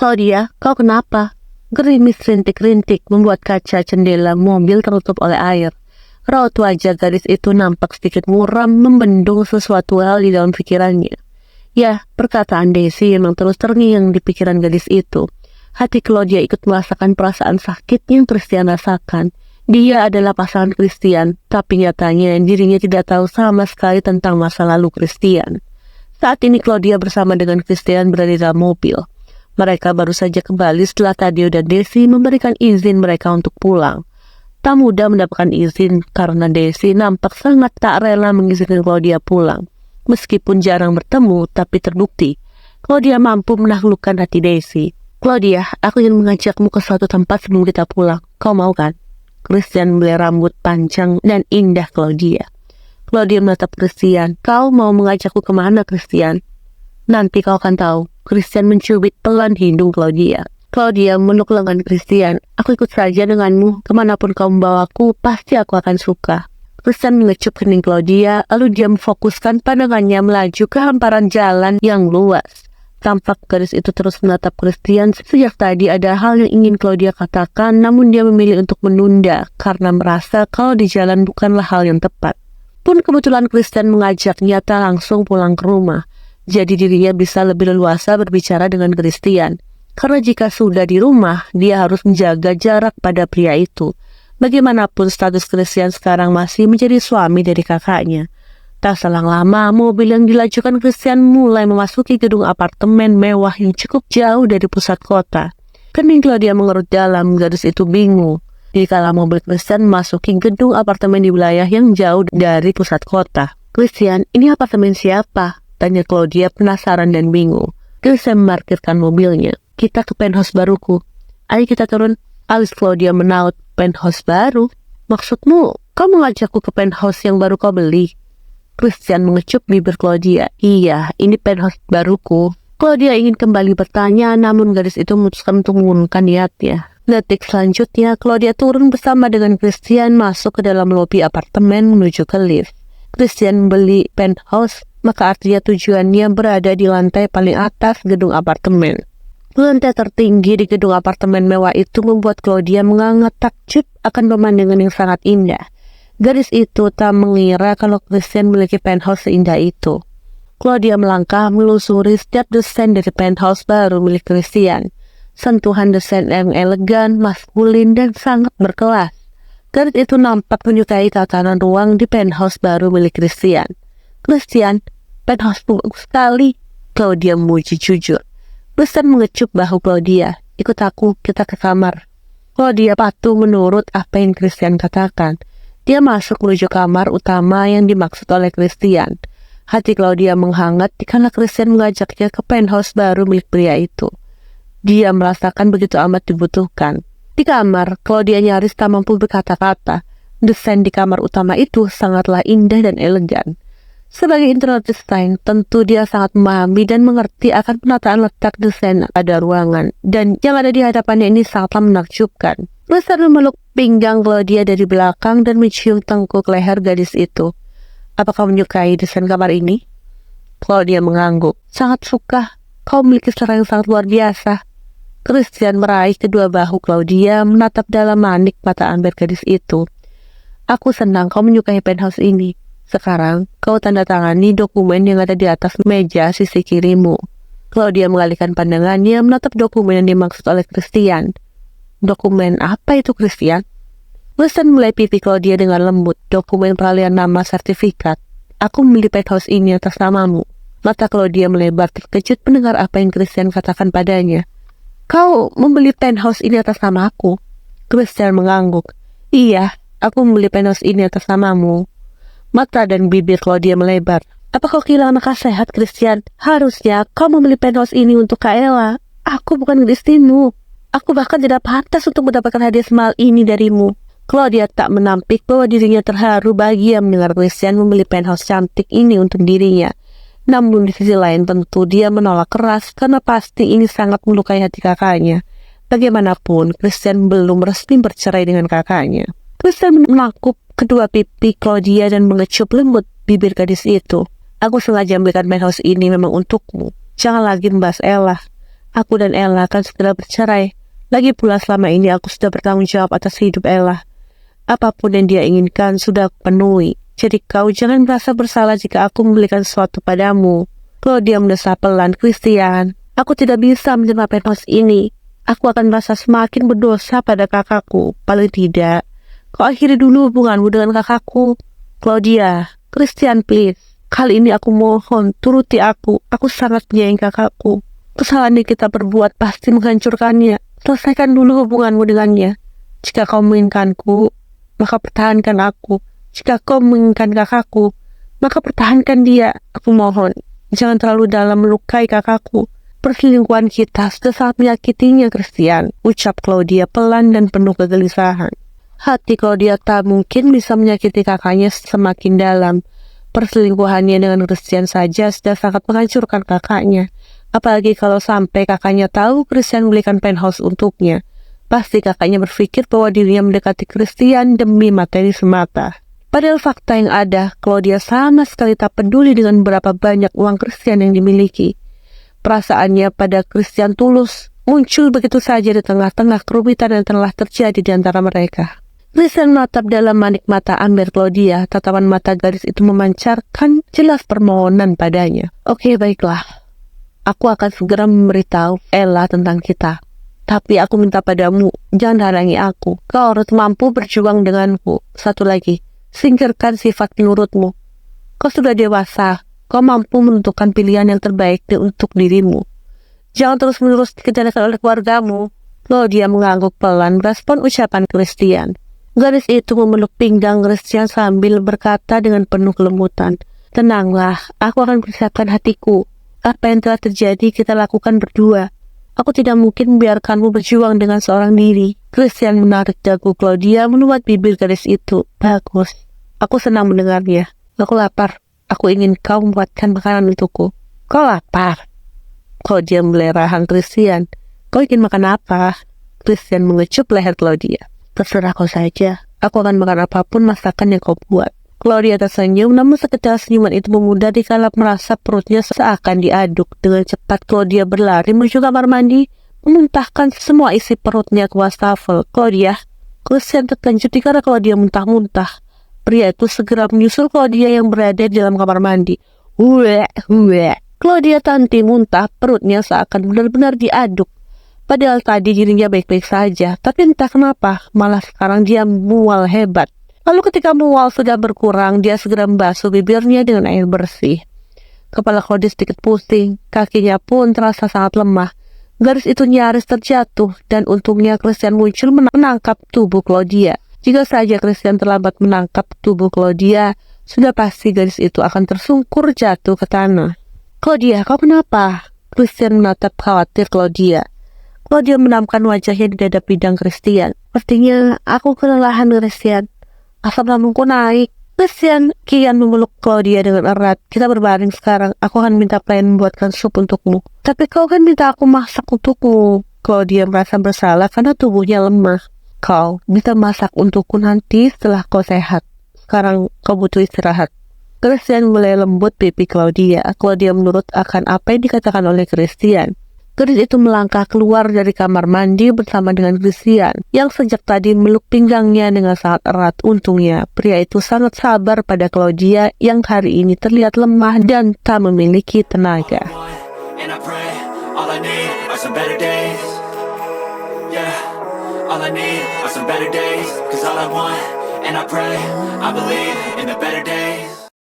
Claudia, kau kenapa? Gerimis rintik-rintik membuat kaca jendela mobil tertutup oleh air. Raut wajah gadis itu nampak sedikit muram, membendung sesuatu hal di dalam pikirannya. Ya, perkataan Daisy memang terus terngiang di pikiran gadis itu. Hati Claudia ikut merasakan perasaan sakit yang Christian rasakan. Dia adalah pasangan Christian, tapi nyatanya dirinya tidak tahu sama sekali tentang masa lalu Christian. Saat ini Claudia bersama dengan Christian berada di dalam mobil. Mereka baru saja kembali setelah Taddeo dan Daisy memberikan izin mereka untuk pulang. Tak mudah mendapatkan izin karena Daisy nampak sangat tak rela mengizinkan Claudia pulang. Meskipun jarang bertemu, tapi terbukti Claudia mampu menaklukkan hati Daisy. Claudia, aku ingin mengajakmu ke suatu tempat sebelum kita pulang. Kau mau kan? Christian membelai rambut panjang dan indah Claudia. Claudia menatap Christian. Kau mau mengajakku kemana, Christian? Nanti kau akan tahu. Christian mencubit pelan hidung Claudia. Claudia meluk lengan Christian. Aku ikut saja denganmu. Kemanapun kau membawaku, pasti aku akan suka. Christian mengecup kening Claudia, lalu dia memfokuskan pandangannya melaju ke hamparan jalan yang luas. Tampak gadis itu terus menatap Christian. Sejak tadi ada hal yang ingin Claudia katakan, namun dia memilih untuk menunda karena merasa kalau di jalan bukanlah hal yang tepat. Pun kebetulan Christian mengajaknya tak langsung pulang ke rumah. Jadi dirinya bisa lebih leluasa berbicara dengan Christian. Karena jika sudah di rumah, dia harus menjaga jarak pada pria itu. Bagaimanapun status Christian sekarang masih menjadi suami dari kakaknya. Tak selang lama, mobil yang dilajukan Christian mulai memasuki gedung apartemen mewah yang cukup jauh dari pusat kota. Kening Claudia mengerut dalam, gadis itu bingung. Dikala mobil Christian memasuki gedung apartemen di wilayah yang jauh dari pusat kota. Christian, ini apartemen siapa? Tanya Claudia penasaran dan bingung. Christian memarkirkan mobilnya. Kita ke penthouse baruku. Ayo kita turun. Alis Claudia menaut. Penthouse baru? Maksudmu, kau mengajakku ke penthouse yang baru kau beli? Christian mengecup bibir Claudia. Iya, ini penthouse baruku. Claudia ingin kembali bertanya, namun gadis itu memutuskan untuk mengurungkan niatnya. Detik selanjutnya, Claudia turun bersama dengan Christian masuk ke dalam lobi apartemen menuju ke lift. Christian membeli penthouse, maka artinya tujuannya berada di lantai paling atas gedung apartemen. Lantai tertinggi di gedung apartemen mewah itu membuat Claudia menganga takjub akan pemandangan yang sangat indah. Gadis itu tak mengira kalau Christian memiliki penthouse seindah itu. Claudia melangkah melusuri setiap desain dari penthouse baru milik Christian. Sentuhan desain yang elegan, maskulin, dan sangat berkelas. Gadis itu nampak menyukai tatanan ruang di penthouse baru milik Christian. Christian, penthouse bagus sekali. Claudia memuji jujur. Christian mengecup bahu Claudia. Ikut aku, kita ke kamar. Claudia patuh menurut apa yang Christian katakan. Dia masuk menuju kamar utama yang dimaksud oleh Christian. Hati Claudia menghangat karena Christian mengajaknya ke penthouse baru milik pria itu. Dia merasakan begitu amat dibutuhkan. Di kamar, Claudia nyaris tak mampu berkata-kata. Desain di kamar utama itu sangatlah indah dan elegan. Sebagai interior design, tentu dia sangat memahami dan mengerti akan penataan letak desain pada ruangan. Dan yang ada di hadapannya ini sangatlah menakjubkan. Christian memeluk pinggang Claudia dari belakang dan mencium tengkuk leher gadis itu. Apakah menyukai desain kamar ini? Claudia mengangguk. Sangat suka. Kau memiliki selera yang sangat luar biasa. Christian meraih kedua bahu Claudia, menatap dalam manik mata amber gadis itu. Aku senang kau menyukai penthouse ini. Sekarang, kau tanda tangani dokumen yang ada di atas meja sisi kirimu. Claudia mengalihkan pandangannya menatap dokumen yang dimaksud oleh Christian. Dokumen apa itu, Christian? Christian mulai pipi Claudia dengan lembut. Dokumen peralihan nama sertifikat. Aku membeli penthouse ini atas namamu. Mata Claudia melebar terkejut mendengar apa yang Christian katakan padanya. Kau membeli penthouse ini atas nama aku? Christian mengangguk. Iya, aku membeli penthouse ini atas namamu. Mata dan bibir Claudia melebar. Apa kau kehilangan akal sehat, Christian? Harusnya kau membeli penthouse ini untuk Kaela. Aku bukan istrimu. Aku bahkan tidak pantas untuk mendapatkan hadiah semahal ini darimu. Claudia tak menampik bahwa dirinya terharu bahagia mendengar Christian membeli penthouse cantik ini untuk dirinya. Namun di sisi lain tentu dia menolak keras karena pasti ini sangat melukai hati kakaknya. Bagaimanapun, Christian belum resmi bercerai dengan kakaknya. Christian menangkup kedua pipi Claudia dan mengecup lembut bibir gadis itu. Aku sengaja membelikan penthouse ini memang untukmu. Jangan lagi membahas Ella. Aku dan Ella akan segera bercerai. Lagi pula selama ini aku sudah bertanggung jawab atas hidup Ella. Apapun yang dia inginkan sudah aku penuhi. Jadi kau jangan merasa bersalah jika aku membelikan sesuatu padamu. Kalau dia mendesah pelan, Christian, aku tidak bisa menerima penthouse ini. Aku akan merasa semakin berdosa pada kakakku. Paling tidak, kau akhiri dulu hubunganmu dengan kakakku. Claudia, Christian please. Kali ini aku mohon, turuti aku. Aku sangat menyayangi kakakku. Kesalahan yang kita perbuat pasti menghancurkannya. Selesaikan dulu hubunganmu dengannya. Jika kau menginginkanku, maka pertahankan aku. Jika kau menginginkan kakakku, maka pertahankan dia. Aku mohon, jangan terlalu dalam melukai kakakku. Perselingkuhan kita sudah sangat menyakitinya, Christian, ucap Claudia pelan dan penuh kegelisahan. Hati Claudia tak mungkin bisa menyakiti kakaknya semakin dalam. Perselingkuhannya dengan Christian saja sudah sangat menghancurkan kakaknya. Apalagi kalau sampai kakaknya tahu Christian membelikan penthouse untuknya. Pasti kakaknya berpikir bahwa dirinya mendekati Christian demi materi semata. Padahal fakta yang ada, Claudia sama sekali tak peduli dengan berapa banyak uang Christian yang dimiliki. Perasaannya pada Christian tulus, muncul begitu saja di tengah-tengah kerumitan yang telah terjadi di antara mereka. Christian menatap dalam manik mata Amber Claudia. Tatapan mata gadis itu memancarkan jelas permohonan padanya. Oke, baiklah. Aku akan segera memberitahu Ella tentang kita. Tapi aku minta padamu, jangan halangi aku. Kau harus mampu berjuang denganku. Satu lagi, singkirkan sifat penurutmu. Kau sudah dewasa, kau mampu menentukan pilihan yang terbaik untuk dirimu. Jangan terus-menerus dikendalikan oleh keluargamu. Claudia mengangguk pelan merespon ucapan Christian. Gadis itu memeluk pinggang Christian sambil berkata dengan penuh kelembutan, tenanglah, aku akan persiapkan hatiku. Apa yang telah terjadi kita lakukan berdua. Aku tidak mungkin membiarkanmu berjuang dengan seorang diri. Christian menarik dagu Claudia menuat bibir gadis itu. Bagus. Aku senang mendengarnya. Aku lapar. Aku ingin kau membuatkan makanan untukku. Kau lapar? Claudia melerahang Christian. Kau ingin makan apa? Christian mengecup leher Claudia. Terserah kau saja. Aku akan makan apapun masakan yang kau buat. Claudia tersenyum, namun sekedar senyuman itu memudar dikala merasa perutnya seakan diaduk. Dengan cepat Claudia berlari menuju kamar mandi, memuntahkan semua isi perutnya ke wastafel. Claudia, Christian terkejut dikala Claudia muntah-muntah. Pria itu segera menyusul Claudia yang berada di dalam kamar mandi. Claudia tanti muntah, perutnya seakan benar-benar diaduk. Padahal tadi dirinya baik-baik saja, tapi entah kenapa, malah sekarang dia mual hebat. Lalu ketika mual sudah berkurang, dia segera membasuh bibirnya dengan air bersih. Kepala Claudia sedikit pusing, kakinya pun terasa sangat lemah. Gadis itu nyaris terjatuh, dan untungnya Christian muncul menangkap tubuh Claudia. Jika saja Christian terlambat menangkap tubuh Claudia, sudah pasti gadis itu akan tersungkur jatuh ke tanah. Claudia, kau kenapa? Christian menatap khawatir Claudia. Claudia menamkan wajahnya di dada bidang Christian. Sepertinya aku kelelahan, Christian. Asam lambungku naik. Christian kian memeluk Claudia dengan erat. Kita berbaring sekarang. Aku akan minta pelayan membuatkan sup untukmu. Tapi kau kan minta aku masak untukmu. Claudia merasa bersalah karena tubuhnya lemah. Kau bisa masak untukku nanti setelah kau sehat. Sekarang kau butuh istirahat. Christian mulai lembut pipi Claudia. Claudia menurut akan apa yang dikatakan oleh Christian. Gadis itu melangkah keluar dari kamar mandi bersama dengan Christian yang sejak tadi meluk pinggangnya dengan sangat erat. Untungnya, pria itu sangat sabar pada Claudia yang hari ini terlihat lemah dan tak memiliki tenaga. All I need